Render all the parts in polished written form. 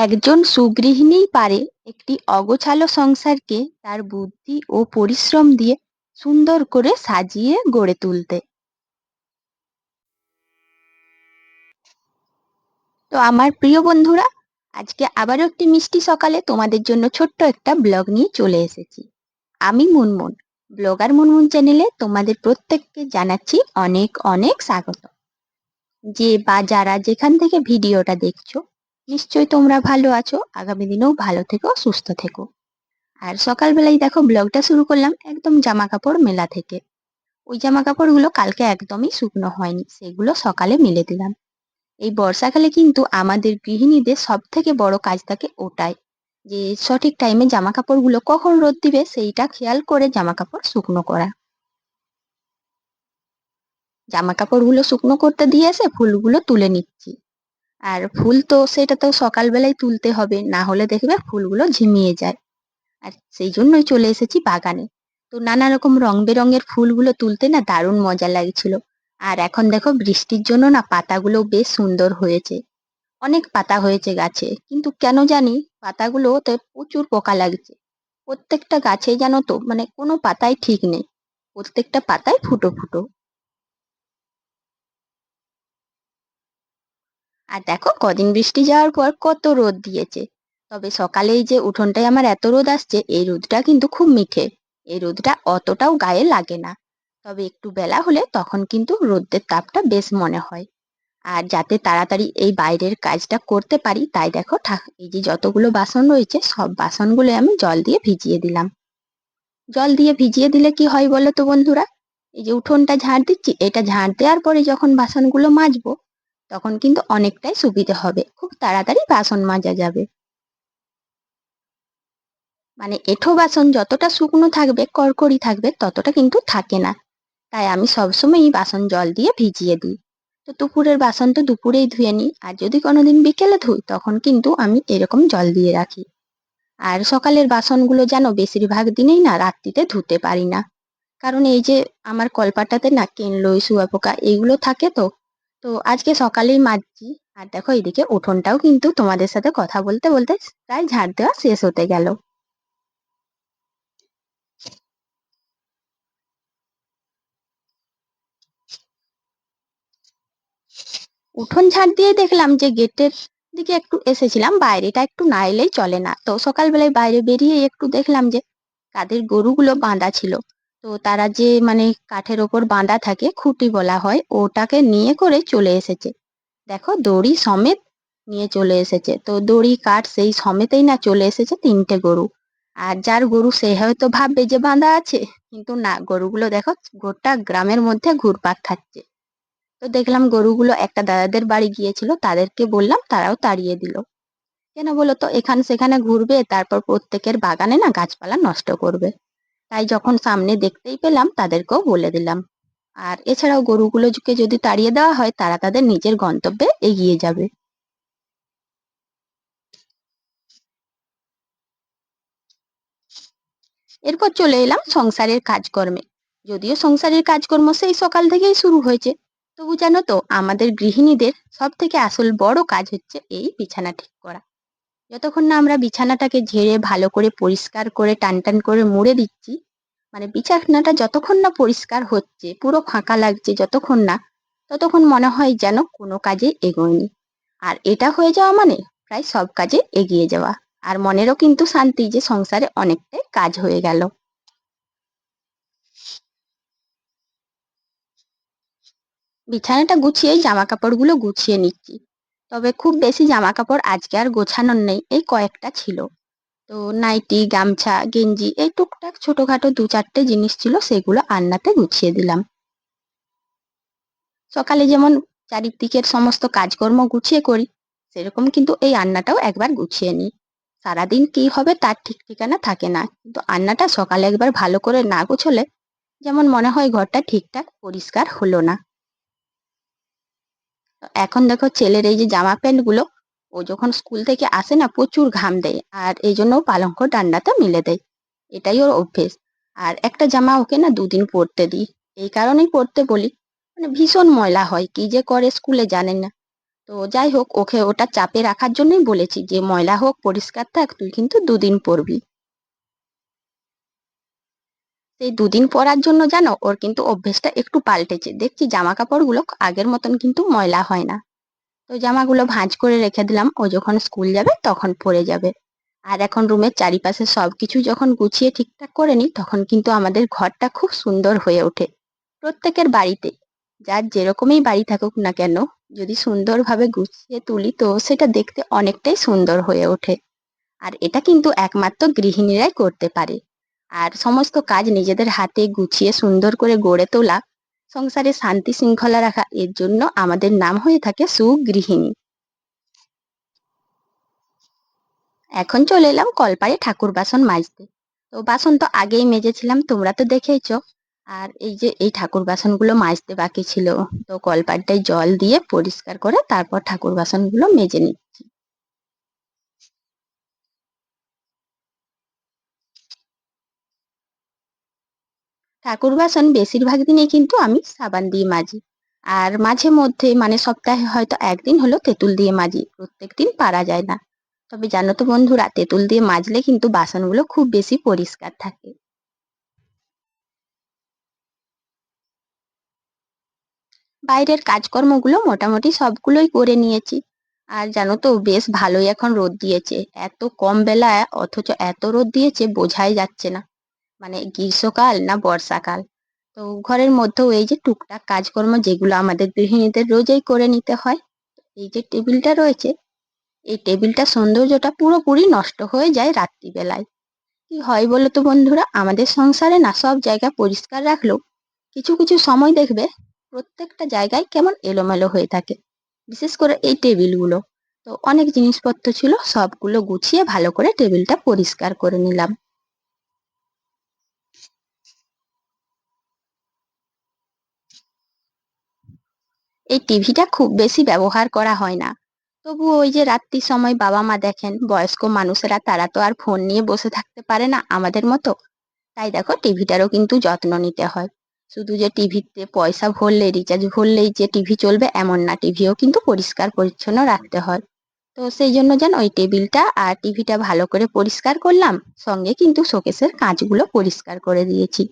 একজন সুগৃহিণীই পারে একটি অগোছালো সংসারকে তার বুদ্ধি ও পরিশ্রম দিয়ে সুন্দর করে সাজিয়ে গড়ে তুলতে। তো আমার প্রিয় বন্ধুরা, আজকে আবারও একটি মিষ্টি সকালে তোমাদের জন্য ছোট্ট একটা ব্লগ নিয়ে চলে এসেছি। আমি মুনমুন, ব্লগার মুনমুন চ্যানেলে তোমাদের প্রত্যেককে জানাচ্ছি অনেক অনেক স্বাগত। যে বা যারা যেখান থেকে ভিডিওটা দেখছো, নিশ্চয়ই তোমরা ভালো আছো, আগামী দিনেও ভালো থেকো, সুস্থ থেকো। আর সকালবেলায় দেখো ব্লগটা শুরু করলাম একদম জামা কাপড় মেলা থেকে। ওই জামা কাপড়গুলো কালকে একদমই শুকনো হয়নি, সেগুলো সকালে মেলে দিলাম। এই বর্ষাকালে কিন্তু আমাদের গৃহিণীদের সব থেকে বড় কাজ থাকে ওটাই, যে সঠিক টাইমে জামা কাপড়গুলো কখন রোদ দিবে সেইটা খেয়াল করে জামা কাপড় শুকনো করা। জামা কাপড়গুলো শুকনো করতে দিয়ে এসে ফুলগুলো তুলে নিচ্ছি। আর ফুল তো সেটা তো সকালবেলায় তুলতে হবে, না হলে দেখবে ফুলগুলো ঝিমিয়ে যায়। আর সেই জন্যই চলে এসেছি বাগানে। তো নানা রকম রং বেরঙের ফুলগুলো তুলতে না দারুণ মজা লাগছিল। আর এখন দেখো বৃষ্টির জন্য না পাতাগুলো বেশ সুন্দর হয়েছে। অনেক পাতা হয়েছে গাছে, কিন্তু কেন জানি পাতাগুলোতে প্রচুর পোকা লাগছে। প্রত্যেকটা গাছে জানো তো, মানে কোনো পাতাই ঠিক নেই, প্রত্যেকটা পাতায় ফুটো ফুটো। আর দেখো কদিন বৃষ্টি যাওয়ার পর কত রোদ দিয়েছে। তবে সকালেই যে উঠোনটায় আমার এত রোদ আসছে, এই রোদটা কিন্তু খুব মিঠে। এই রোদটা অতটাও গায়ে লাগে না। তবে একটু বেলা হলে তখন কিন্তু রোদের তাপটা বেশ মনে হয়। আর যাতে তাড়াতাড়ি এই বাইরের কাজটা করতে পারি, তাই দেখো এই যে যতগুলো বাসন রয়েছে সব বাসনগুলো আমি জল দিয়ে ভিজিয়ে দিলাম। জল দিয়ে ভিজিয়ে দিলে কি হয় বলো তো বন্ধুরা, এই যে উঠোনটা ঝাড় দিচ্ছি, এটা ঝাড় দেওয়ার পরে যখন বাসনগুলো মাজবো, তখন কিন্তু অনেকটাই সুবিধে হবে, খুব তাড়াতাড়ি বাসন মাজা যাবে। মানে এঁঠো বাসন যতটা শুকনো থাকবে, কড়কড়ি থাকবে, ততটা কিন্তু থাকে না। তাই আমি সবসময়ই বাসন জল দিয়ে ভিজিয়ে দিই। তো দুপুরের বাসন তো দুপুরেই ধুয়ে নিই, আর যদি কোনোদিন বিকেলে ধুই তখন কিন্তু আমি এরকম জল দিয়ে রাখি। আর সকালের বাসনগুলো জানো বেশিরভাগ দিনেই না রাত্রিতে ধুতে পারি না। কারণ এই যে আমার কলপাটাতে না কেনলোই, শুঁয়াপোকা এইগুলো থাকে তো। তো আজকে সকালেই মাজছি। আর দেখো এইদিকে উঠোনটাও কিন্তু তোমাদের সাথে কথা বলতে বলতে প্রায় ঝাড় দেওয়া শেষ হতে গেল। উঠোন ঝাড় দিয়ে দেখলাম যে গেটের দিকে একটু এসেছিলাম, বাইরেটা একটু না এলেই চলে না। তো সকালবেলায় বাইরে বেরিয়ে একটু দেখলাম যে কাদের গরুগুলো বাঁধা ছিল। তো তারা যে মানে কাঠের ওপর বাঁধা থাকে, খুঁটি বলা হয়, ওটাকে নিয়ে করে চলে এসেছে। দেখো দড়ি সমেত নিয়ে চলে এসেছে। তো দড়ি কাঠ সেই সমেতেই না চলে এসেছে 3টে গরু। আর যার গরু সে হয়তো ভাববে যে বাঁধা আছে, কিন্তু না, গরুগুলো দেখো গোটা গ্রামের মধ্যে ঘুরপাক খাচ্ছে। তো দেখলাম গরুগুলো একটা দাদাদের বাড়ি গিয়েছিল, তাদেরকে বললাম, তারাও তাড়িয়ে দিল। কেন বলো তো, এখান সেখানে ঘুরবে, তারপর প্রত্যেকের বাগানে না গাছপালা নষ্ট করবে। তাই যখন সামনে দেখতেই পেলাম তাদেরকেও বলে দিলাম। আর এছাড়াও গরুগুলোকে যদি তাড়িয়ে দেওয়া হয়, তারা তাদের নিজের গন্তব্যে এগিয়ে যাবে। এরপর চলে এলাম সংসারের কাজকর্মে। যদিও সংসারের কাজকর্ম সেই সকাল থেকেই শুরু হয়েছে, তবু জানো তো আমাদের গৃহিণীদের সব থেকে আসল বড় কাজ হচ্ছে এই বিছানা ঠিক করা। যতক্ষণ না আমরা বিছানাটাকে ঝেড়ে ভালো করে পরিষ্কার করে টান টান করে মুড়ে দিচ্ছি, মানে বিছানাটা যতক্ষণ না পরিষ্কার হচ্ছে, পুরো ফাঁকা লাগছে যতক্ষণ না, ততক্ষণ মনে হয় যেন কোনো কাজে এগোয়নি। আর এটা হয়ে যাওয়া মানে প্রায় সব কাজে এগিয়ে যাওয়া। আর মনেরও কিন্তু শান্তি যে সংসারে অনেকটাই কাজ হয়ে গেল। বিছানাটা গুছিয়েই জামা কাপড়গুলো গুছিয়ে নিচ্ছি। তবে খুব বেশি জামা কাপড় আজকে আর গোছানোর নেই, এই কয়েকটা ছিল। তো নাইটি, গামছা, গেঞ্জি, এই টুকটাক ছোটখাটো 2-4টে জিনিস ছিল, সেগুলো আলনাতে গুছিয়ে দিলাম। সকালে যেমন চারিদিকের সমস্ত কাজকর্ম গুছিয়ে করি, সেরকম কিন্তু এই আলনাটাও একবার গুছিয়ে নিই। সারাদিন কি হবে তার ঠিক ঠিকানা থাকে না, কিন্তু আলনাটা সকালে একবার ভালো করে না গোছলে যেমন মনে হয় ঘরটা ঠিকঠাক পরিষ্কার হলো না। তো এখন দেখো ছেলের এই যে জামা প্যান্ট গুলো, ও যখন স্কুল থেকে আসে না প্রচুর ঘাম দেয়, আর এই জন্য ও পালঙ্ক ডান্ডাতে মেলে দেয়। এটাই ওর অভ্যেস। আর একটা জামা ওকে না 2 দিন পরতে দিই, এই কারণেই পরতে বলি, মানে ভীষণ ময়লা হয়, কি যে করে স্কুলে জানেন না। তো যাই হোক, ওকে ওটা চাপে রাখার জন্যই বলেছি যে ময়লা হোক পরিষ্কার থাক, তুই কিন্তু 2 দিন পরবি। সেই 2 দিন পরার জন্য জানো ওর কিন্তু অভ্যেসটা একটু পাল্টেছে, দেখছি জামা কাপড়গুলো আগের মতন কিন্তু ময়লা হয় না। তো জামাগুলো ভাঁজ করে রেখে দিলাম, ও যখন স্কুল যাবে তখন পরে যাবে। আর এখন রুমের চারিপাশে সবকিছু যখন গুছিয়ে ঠিকঠাক করে নিই তখন কিন্তু আমাদের ঘরটা খুব সুন্দর হয়ে ওঠে। প্রত্যেকের বাড়িতে, যার যেরকমই বাড়ি থাকুক না কেন, যদি সুন্দরভাবে গুছিয়ে তুলি তো সেটা দেখতে অনেকটাই সুন্দর হয়ে ওঠে। আর এটা কিন্তু একমাত্র গৃহিণীরাই করতে পারে। আর সমস্ত কাজ নিজেদের হাতে গুছিয়ে সুন্দর করে গড়ে তোলা, সংসারে শান্তি শৃঙ্খলা রাখা, এর জন্য আমাদের নাম হয়ে থাকে সুগৃহিণী। এখন চলে এলাম কলপাড়ে ঠাকুর বাসন মাজতে। তো বাসন তো আগেই মেজেছিলাম, তোমরা তো দেখেইছো। আর এই যে এই ঠাকুর বাসনগুলো মাজতে বাকি ছিল, তো কলপাড়টায় জল দিয়ে পরিষ্কার করে তারপর ঠাকুর বাসনগুলো মেজে নিচ্ছি। ঠাকুর বাসন বেশিরভাগ দিনই কিন্তু আমি সাবান দিয়ে মাজি। আর মাঝে মধ্যে মানে সপ্তাহে হয়তো একদিন হলো তেঁতুল দিয়ে মাজি, প্রত্যেকদিন পারা যায় না। তবে জানো তো বন্ধুরা, তেঁতুল দিয়ে মাজলে কিন্তু বাসনগুলো খুব বেশি পরিষ্কার থাকে। বাইরের কাজকর্মগুলো মোটামুটি সবগুলোই করে নিয়েছি। আর জানো তো বেশ ভালোই এখন রোদ দিয়েছে, এত কম বেলায় অথচ এত রোদ দিয়েছে বোঝাই যাচ্ছে না মানে গ্রীষ্মকাল না বর্ষাকাল। তো ঘরের মধ্যেও এই যে টুকটাক কাজকর্ম যেগুলো আমাদের গৃহিণীদের রোজই করে নিতে হয়। এই যে টেবিলটা রয়েছে, এই টেবিলটা সৌন্দর্যটা পুরোপুরি নষ্ট হয়ে যায় রাত্রিবেলায়। কি হয় বলো তো বন্ধুরা, আমাদের সংসারে না সব জায়গা পরিষ্কার রাখলেও কিছু কিছু সময় দেখবে প্রত্যেকটা জায়গায় কেমন এলোমেলো হয়ে থাকে, বিশেষ করে এই টেবিলগুলো। তো অনেক জিনিসপত্র ছিল, সবগুলো গুছিয়ে ভালো করে টেবিলটা পরিষ্কার করে নিলাম। এই টিভিটা খুব বেশি ব্যবহার করা হয় না, তবু ওই যে রাত্রির সময় বাবা মা দেখেন, বয়স্ক মানুষেরা তারা তো আর ফোন নিয়ে বসে থাকতে পারে না আমাদের মতো। তাই দেখো টিভিটারও কিন্তু যত্ন নিতে হয়। শুধু যে টিভিতে পয়সা ভরলে রিচার্জ ভরলেই যে টিভি চলবে এমন না, টিভিও কিন্তু পরিষ্কার পরিচ্ছন্ন রাখতে হয়। তো সেই জন্য যেন ওই টেবিলটা আর টিভিটা ভালো করে পরিষ্কার করলাম, সঙ্গে কিন্তু শোকেসের কাঁচগুলো পরিষ্কার করে দিয়েছি।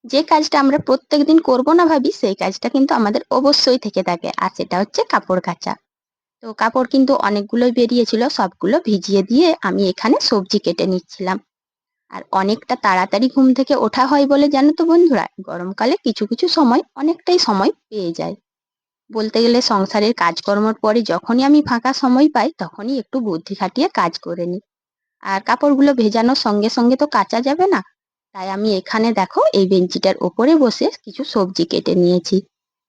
যে কাজটা আমরা প্রত্যেকদিন করব না ভাবি, সেই কাজটা কিন্তু আমাদের অবশ্যই থেকে থাকে, আর সেটা হচ্ছে কাপড় কাচা। তো কাপড় কিন্তু অনেকগুলোই বেরিয়েছিল, সবগুলো ভিজিয়ে দিয়ে আমি এখানে সবজি কেটে নিচ্ছিলাম। আর অনেকটা তাড়াতাড়ি ঘুম থেকে ওঠা হয় বলে জানো তো বন্ধুরা, গরমকালে কিছু কিছু সময় অনেকটাই সময় পেয়ে যায়। বলতে গেলে সংসারের কাজকর্মের পরে যখনই আমি ফাঁকা সময় পাই তখনই একটু বুদ্ধি খাটিয়ে কাজ করে নিই। আর কাপড়গুলো ভেজানোর সঙ্গে সঙ্গে তো কাচা যাবে না, তাই আমি এখানে দেখো এই বেঞ্চিটার ওপরে বসে কিছু সবজি কেটে নিয়েছি।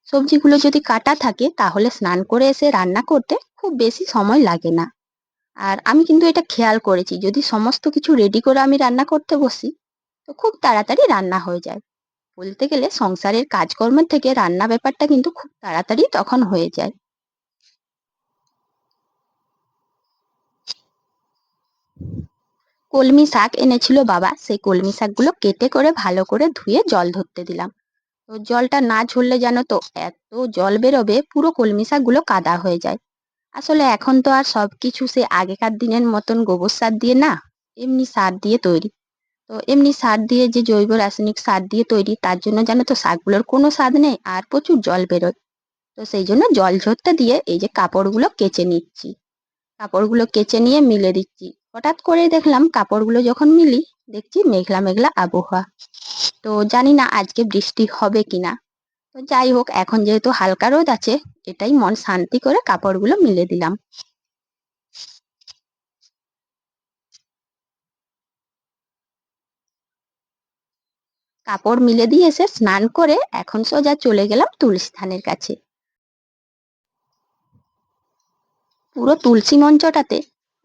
সবজিগুলো যদি কাটা থাকে তাহলে স্নান করে এসে রান্না করতে খুব বেশি সময় লাগে না। আর আমি কিন্তু এটা খেয়াল করেছি, যদি সমস্ত কিছু রেডি করে আমি রান্না করতে বসি তো খুব তাড়াতাড়ি রান্না হয়ে যায়। বলতে গেলে সংসারের কাজকর্মের থেকে রান্না ব্যাপারটা কিন্তু খুব তাড়াতাড়ি তখন হয়ে যায়। কলমি শাক এনেছিল বাবা, সেই কলমি শাকগুলো কেটে করে ভালো করে ধুয়ে জল ধরতে দিলাম। তো জলটা না ঝরলে জানো তো এত জল বেরোবে পুরো কলমি শাকগুলো কাদা হয়ে যায়। আসলে এখন তো আর সবকিছু সে আগেকার দিনের মতন গোবর সার দিয়ে না, এমনি সার দিয়ে তৈরি। তো এমনি সার দিয়ে যে জৈব রাসায়নিক সার দিয়ে তৈরি, তার জন্য জানো তো শাকগুলোর কোনো স্বাদ নেই আর প্রচুর জল বেরোয়। তো সেই জন্য জল ঝরতে দিয়ে এই যে কাপড়গুলো কেচে নিচ্ছি। কাপড়গুলো কেচে নিয়ে মিলে দিচ্ছি। হঠাৎ করে দেখলাম কাপড়গুলো যখন মিলি, দেখছি মেঘলা মেঘলা আবহাওয়া। তো জানি না আজকে বৃষ্টি হবে কিনা। তো যাই হোক, এখন যেহেতু হালকা রোদ আছে, এটাই মন শান্তি করে কাপড়গুলো মিলে দিলাম। কাপড় মিলে দিয়ে এসে স্নান করে এখন সোজা চলে গেলাম তুলসী থানের কাছে। পুরো তুলসী মঞ্চটাতে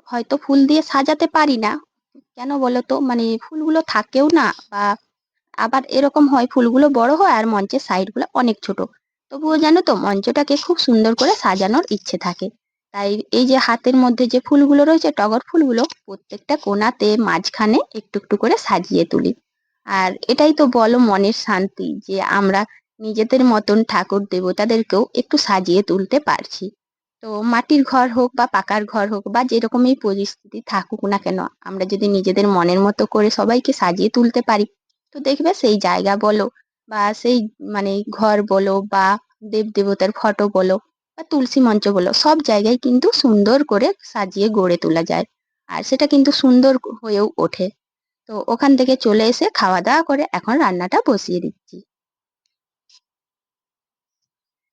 হয়তো ফুল দিয়ে সাজাতে পারি না, কেন বলো তো, মানে ফুলগুলো থাকেও না, বা আবার এরকম হয় ফুলগুলো বড় হয় আর মঞ্চের সাইডগুলো অনেক ছোট। তবুও জানো তো মঞ্চটাকে খুব সুন্দর করে সাজানোর ইচ্ছে থাকে। তাই এই যে হাতের মধ্যে যে ফুলগুলো রয়েছে টগর ফুলগুলো, প্রত্যেকটা কোণাতে মাঝখানে একটু একটু করে সাজিয়ে তুলি। আর এটাই তো বলো মনের শান্তি যে আমরা নিজেদের মতন ঠাকুর দেবতাদেরকেও একটু সাজিয়ে তুলতে পারছি। তো মাটির ঘর হোক বা পাকার ঘর হোক বা যেরকমই পরিস্থিতি থাকুক না কেন, আমরা যদি নিজেদের মনের মতো করে সবাইকে সাজিয়ে তুলতে পারি, তো দেখবে সেই জায়গা বলো বা সেই মানে ঘর বলো বা দেবদেবতার ফটো বলো বা তুলসী মঞ্চ বলো, সব জায়গায় কিন্তু সুন্দর করে সাজিয়ে গড়ে তোলা যায়। আর সেটা কিন্তু সুন্দর হয়েও ওঠে। তো ওখান থেকে চলে এসে খাওয়া-দাওয়া করে এখন রান্নাটা বসিয়ে দিচ্ছি।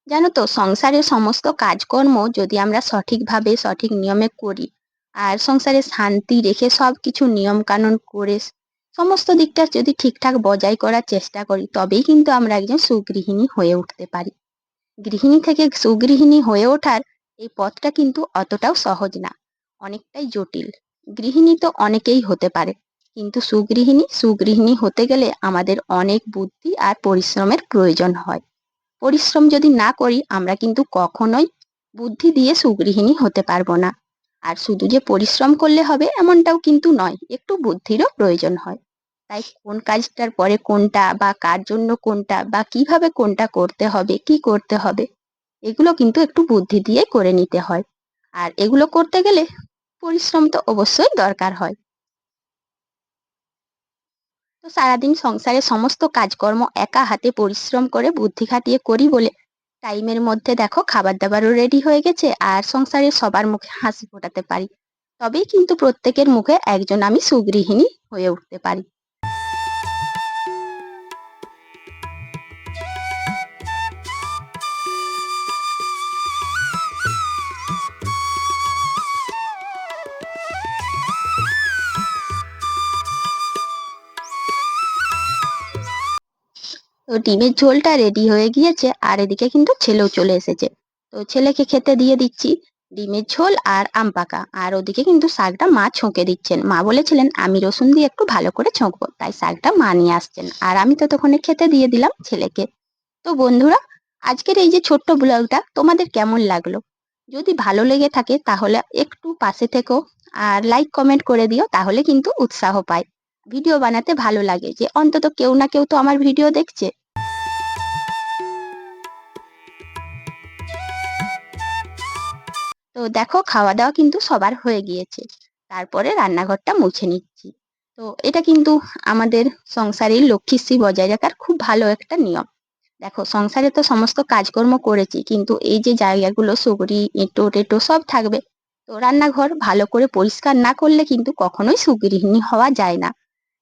জানো তো, সংসারের সমস্ত কাজকর্ম যদি আমরা সঠিকভাবে সঠিক নিয়মে করি আর সংসারে শান্তি রেখে সবকিছু নিয়ম কানুন করে সমস্ত দিকটা যদি ঠিকঠাক বজায় করার চেষ্টা করি, তবেই কিন্তু আমরা একজন সুগৃহিণী হয়ে উঠতে পারি। গৃহিণী থেকে সুগৃহিণী হয়ে ওঠার এই পথটা কিন্তু অতটাও সহজ না, অনেকটাই জটিল। গৃহিণী তো অনেকেই হতে পারে, কিন্তু সুগৃহিণী হতে গেলে আমাদের অনেক বুদ্ধি আর পরিশ্রমের প্রয়োজন হয়। পরিশ্রম যদি না করি আমরা কিন্তু কখনোই বুদ্ধি দিয়ে সুগৃহিণী হতে পারবো না। আর শুধু যে পরিশ্রম করলে হবে এমনটাও কিন্তু নয়, একটু বুদ্ধিরও প্রয়োজন হয়। তাই কোন কাজটার পরে কোনটা বা কার জন্য কোনটা বা কিভাবে কোনটা করতে হবে, কি করতে হবে, এগুলো কিন্তু একটু বুদ্ধি দিয়ে করে নিতে হয়। আর এগুলো করতে গেলে পরিশ্রম তো অবশ্যই দরকার হয়। তো সারাদিন সংসারের সমস্ত কাজকর্ম একা হাতে পরিশ্রম করে বুদ্ধি খাটিয়ে করি বলে টাইমের মধ্যে দেখো খাবার দাবারও রেডি হয়ে গেছে আর সংসারের সবার মুখে হাসি ফোটাতে পারি। তবেই কিন্তু প্রত্যেকের মুখে একজন আমি সুগৃহিণী হয়ে উঠতে পারি। তো ডিমের ঝোলটা রেডি হয়ে গিয়েছে আর এদিকে কিন্তু ছেলেও চলে এসেছে। তো ছেলেকে খেতে দিয়ে দিচ্ছি ডিমের ঝোল আর আম পাকা, আর ওদিকে কিন্তু শাকটা মা ছৌঁকে দিচ্ছেন। মা বলেছিলেন আমি রসুন দিয়ে একটু ভালো করে ছৌঁকবো, তাই শাকটা মা নিয়ে আসছেন আর আমি ততক্ষণে খেতে দিয়ে দিলাম ছেলেকে। তো বন্ধুরা, আজকের এই যে ছোট্ট ব্লগটা তোমাদের কেমন লাগলো? যদি ভালো লেগে থাকে তাহলে একটু পাশে থেকো আর লাইক কমেন্ট করে দিও, তাহলে কিন্তু উৎসাহ পাই। ভিডিও বানাতে ভালো লাগে যে অন্তত কেউ না কেউ তো আমার ভিডিও দেখছে। তো দেখো খাওয়া দাওয়া কিন্তু সবার হয়ে গিয়েছে। তারপরে রান্নাঘরটা মুছে নিচ্ছি। তো এটা কিন্তু আমাদের সংসারের লক্ষ্মীশ্রী বজায় রাখার খুব ভালো একটা নিয়ম। দেখো সংসারে তো সমস্ত কাজকর্ম করেছি, কিন্তু এই যে জায়গাগুলো সুগড়ি এঁটো টেটো সব থাকবে। তো রান্নাঘর ভালো করে পরিষ্কার না করলে কিন্তু কখনোই সুগৃহিণী হওয়া যায় না।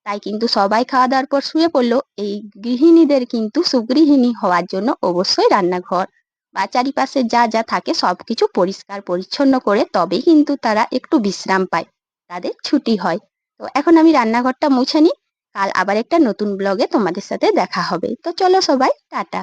তাই কিন্তু সবাই খাওয়া দাওয়ার পর শুয়ে পড়লো, এই গৃহিণীদের কিন্তু সুগৃহিণী হওয়ার জন্য অবশ্যই রান্নাঘর বা চারিপাশে যা যা থাকে সবকিছু পরিষ্কার পরিচ্ছন্ন করে তবেই কিন্তু তারা একটু বিশ্রাম পায়, তাদের ছুটি হয়। তো এখন আমি রান্নাঘরটা মুছে নিই। কাল আবার একটা নতুন ব্লগে তোমাদের সাথে দেখা হবে। তো চলো সবাই টাটা।